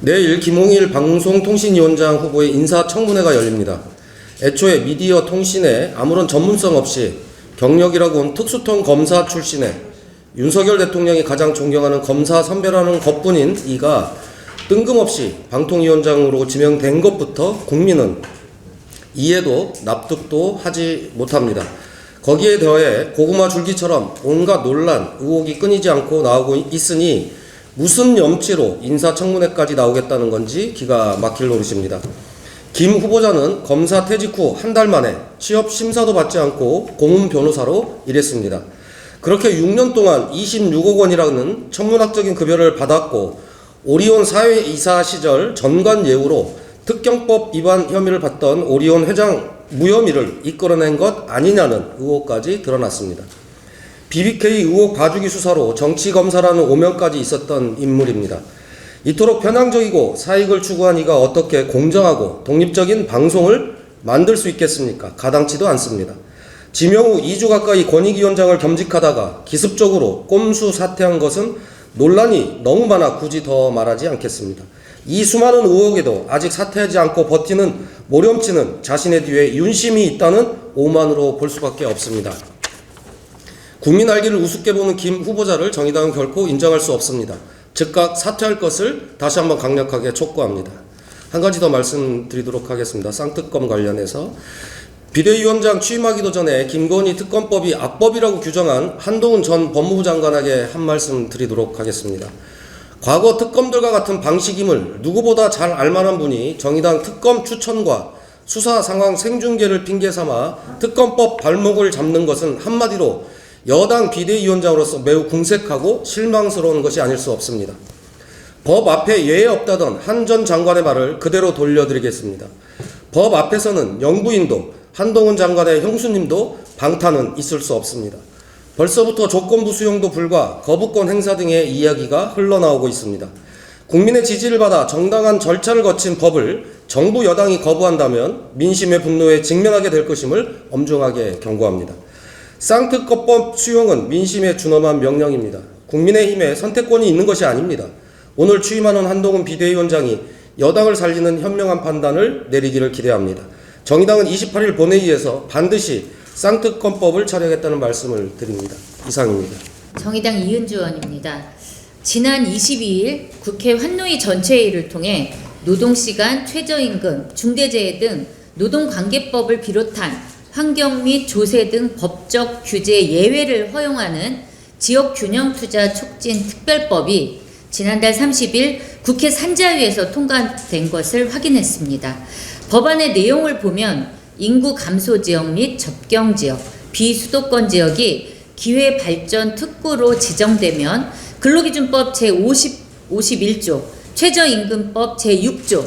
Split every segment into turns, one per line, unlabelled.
내일 김홍일 방송통신위원장 후보의 인사청문회가 열립니다. 애초에 미디어 통신에 아무런 전문성 없이 경력이라고는 특수통 검사 출신의 윤석열 대통령이 가장 존경하는 검사 선배라는 것뿐인 이가 뜬금없이 방통위원장으로 지명된 것부터 국민은 이해도 납득도 하지 못합니다. 거기에 더해 고구마 줄기처럼 온갖 논란, 의혹이 끊이지 않고 나오고 있으니 무슨 염치로 인사청문회까지 나오겠다는 건지 기가 막힐 노릇입니다. 김 후보자는 검사 퇴직 후 한 달 만에 취업 심사도 받지 않고 고문 변호사로 일했습니다. 그렇게 6년 동안 26억 원이라는 천문학적인 급여를 받았고 오리온 사회이사 시절 전관 예우로 특경법 위반 혐의를 받던 오리온 회장 무혐의를 이끌어낸 것 아니냐는 의혹까지 드러났습니다. BBK 의혹 봐주기 수사로 정치검사라는 오명까지 있었던 인물입니다. 이토록 편향적이고 사익을 추구한 이가 어떻게 공정하고 독립적인 방송을 만들 수 있겠습니까? 가당치도 않습니다. 지명 후 2주 가까이 권익위원장을 겸직하다가 기습적으로 꼼수 사퇴한 것은 논란이 너무 많아 굳이 더 말하지 않겠습니다. 이 수많은 의혹에도 아직 사퇴하지 않고 버티는 모렴치는 자신의 뒤에 윤심이 있다는 오만으로 볼 수밖에 없습니다. 국민 알기를 우습게 보는 김 후보자를 정의당은 결코 인정할 수 없습니다. 즉각 사퇴할 것을 다시 한번 강력하게 촉구합니다. 한 가지 더 말씀드리도록 하겠습니다. 쌍특검 관련해서 비대위원장 취임하기도 전에 김건희 특검법이 악법이라고 규정한 한동훈 전 법무부 장관에게 한 말씀 드리도록 하겠습니다. 과거 특검들과 같은 방식임을 누구보다 잘 알만한 분이 정의당 특검 추천과 수사 상황 생중계를 핑계삼아 특검법 발목을 잡는 것은 한마디로 여당 비대위원장으로서 매우 궁색하고 실망스러운 것이 아닐 수 없습니다. 법 앞에 예외 없다던 한 전 장관의 말을 그대로 돌려드리겠습니다. 법 앞에서는 영부인도 한동훈 장관의 형수님도 방탄은 있을 수 없습니다. 벌써부터 조건부 수용도 불가 거부권 행사 등의 이야기가 흘러나오고 있습니다. 국민의 지지를 받아 정당한 절차를 거친 법을 정부 여당이 거부한다면 민심의 분노에 직면하게 될 것임을 엄중하게 경고합니다. 쌍특검법 수용은 민심에 준엄한 명령입니다. 국민의힘에 선택권이 있는 것이 아닙니다. 오늘 취임하는 한동훈 비대위원장이 여당을 살리는 현명한 판단을 내리기를 기대합니다. 정의당은 28일 본회의에서 반드시 쌍특검법을 처리하겠다는 말씀을 드립니다. 이상입니다.
정의당 이은주 의원입니다. 지난 22일 국회 환노위 전체회의를 통해 노동시간, 최저임금, 중대재해 등 노동관계법을 비롯한 환경 및 조세 등 법적 규제 예외를 허용하는 지역균형투자 촉진 특별법이 지난달 30일 국회 산자위에서 통과된 것을 확인했습니다. 법안의 내용을 보면 인구 감소 지역 및 접경 지역, 비수도권 지역이 기회발전 특구로 지정되면 근로기준법 제51조, 최저임금법 제6조,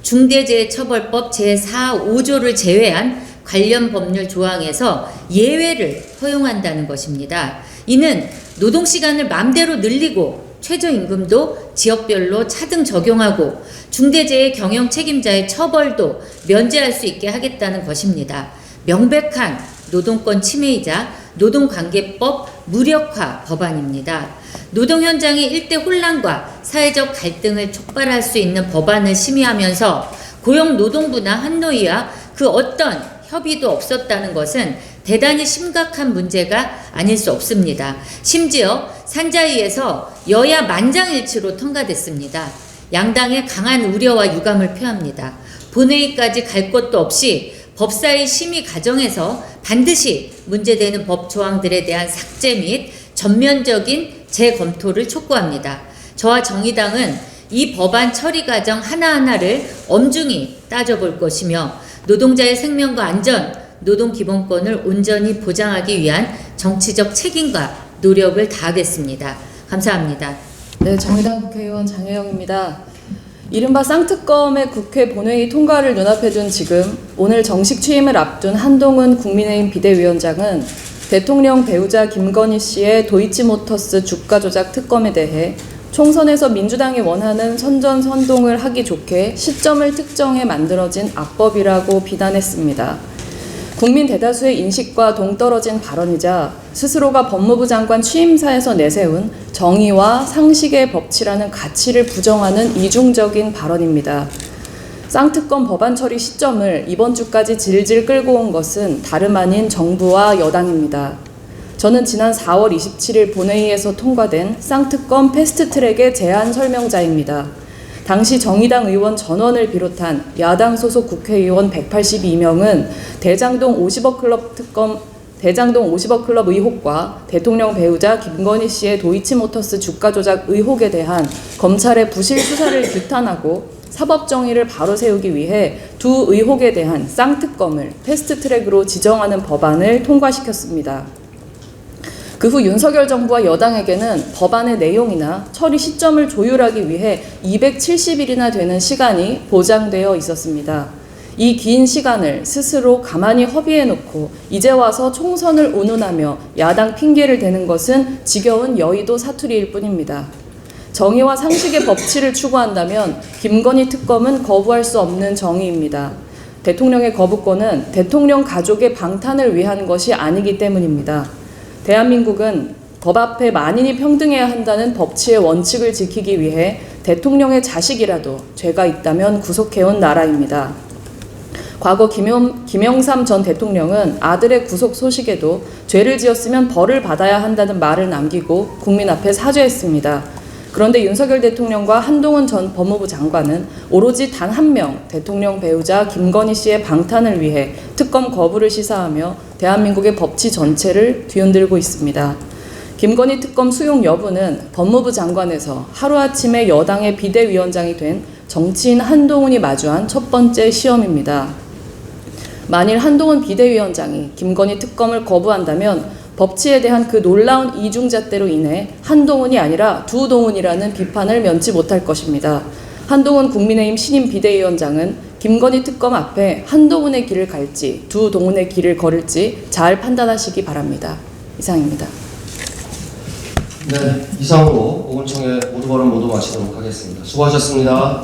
중대재해처벌법 제4, 5조를 제외한 관련 법률 조항에서 예외를 허용한다는 것입니다. 이는 노동시간을 마음대로 늘리고 최저임금도 지역별로 차등 적용하고 중대재해 경영 책임자의 처벌도 면제할 수 있게 하겠다는 것입니다. 명백한 노동권 침해이자 노동관계법 무력화 법안입니다. 노동 현장의 일대 혼란과 사회적 갈등을 촉발할 수 있는 법안을 심의하면서 고용노동부나 한노위와 그 어떤 협의도 없었다는 것은 대단히 심각한 문제가 아닐 수 없습니다. 심지어 산자위에서 여야 만장일치로 통과됐습니다. 양당의 강한 우려와 유감을 표합니다. 본회의까지 갈 것도 없이 법사위 심의 과정에서 반드시 문제되는 법 조항들에 대한 삭제 및 전면적인 재검토를 촉구합니다. 저와 정의당은 이 법안 처리 과정 하나하나를 엄중히 따져볼 것이며 노동자의 생명과 안전, 노동기본권을 온전히 보장하기 위한 정치적 책임과 노력을 다하겠습니다. 감사합니다.
네, 정의당 국회의원 장혜영입니다. 이른바 쌍특검의 국회 본회의 통과를 눈앞에 둔 지금 오늘 정식 취임을 앞둔 한동훈 국민의힘 비대위원장은 대통령 배우자 김건희 씨의 도이치모터스 주가 조작 특검에 대해 총선에서 민주당이 원하는 선전선동을 하기 좋게 시점을 특정해 만들어진 악법이라고 비난했습니다. 국민 대다수의 인식과 동떨어진 발언이자 스스로가 법무부 장관 취임사에서 내세운 정의와 상식의 법치라는 가치를 부정하는 이중적인 발언입니다. 쌍특검 법안 처리 시점을 이번 주까지 질질 끌고 온 것은 다름 아닌 정부와 여당입니다. 저는 지난 4월 27일 본회의에서 통과된 쌍특검 패스트트랙의 제안 설명자입니다. 당시 정의당 의원 전원을 비롯한 야당 소속 국회의원 182명은 대장동 50억 클럽 의혹과 대통령 배우자 김건희 씨의 도이치모터스 주가 조작 의혹에 대한 검찰의 부실 수사를 규탄하고 사법 정의를 바로 세우기 위해 두 의혹에 대한 쌍특검을 패스트트랙으로 지정하는 법안을 통과시켰습니다. 그 후 윤석열 정부와 여당에게는 법안의 내용이나 처리 시점을 조율하기 위해 270일이나 되는 시간이 보장되어 있었습니다. 이 긴 시간을 스스로 가만히 허비해놓고 이제 와서 총선을 운운하며 야당 핑계를 대는 것은 지겨운 여의도 사투리일 뿐입니다. 정의와 상식의 법치를 추구한다면 김건희 특검은 거부할 수 없는 정의입니다. 대통령의 거부권은 대통령 가족의 방탄을 위한 것이 아니기 때문입니다. 대한민국은 법 앞에 만인이 평등해야 한다는 법치의 원칙을 지키기 위해 대통령의 자식이라도 죄가 있다면 구속해온 나라입니다. 과거 김영삼 전 대통령은 아들의 구속 소식에도 죄를 지었으면 벌을 받아야 한다는 말을 남기고 국민 앞에 사죄했습니다. 그런데 윤석열 대통령과 한동훈 전 법무부 장관은 오로지 단 한 명 대통령 배우자 김건희 씨의 방탄을 위해 특검 거부를 시사하며 대한민국의 법치 전체를 뒤흔들고 있습니다. 김건희 특검 수용 여부는 법무부 장관에서 하루아침에 여당의 비대위원장이 된 정치인 한동훈이 마주한 첫 번째 시험입니다. 만일 한동훈 비대위원장이 김건희 특검을 거부한다면 법치에 대한 그 놀라운 이중잣대로 인해 한동훈이 아니라 두동훈이라는 비판을 면치 못할 것입니다. 한동훈 국민의힘 신임 비대위원장은 김건희 특검 앞에 한동훈의 길을 갈지 두동훈의 길을 걸을지 잘 판단하시기 바랍니다. 이상입니다.
네, 이상으로 오은청의 모두 발언 모두 마치도록 하겠습니다. 수고하셨습니다.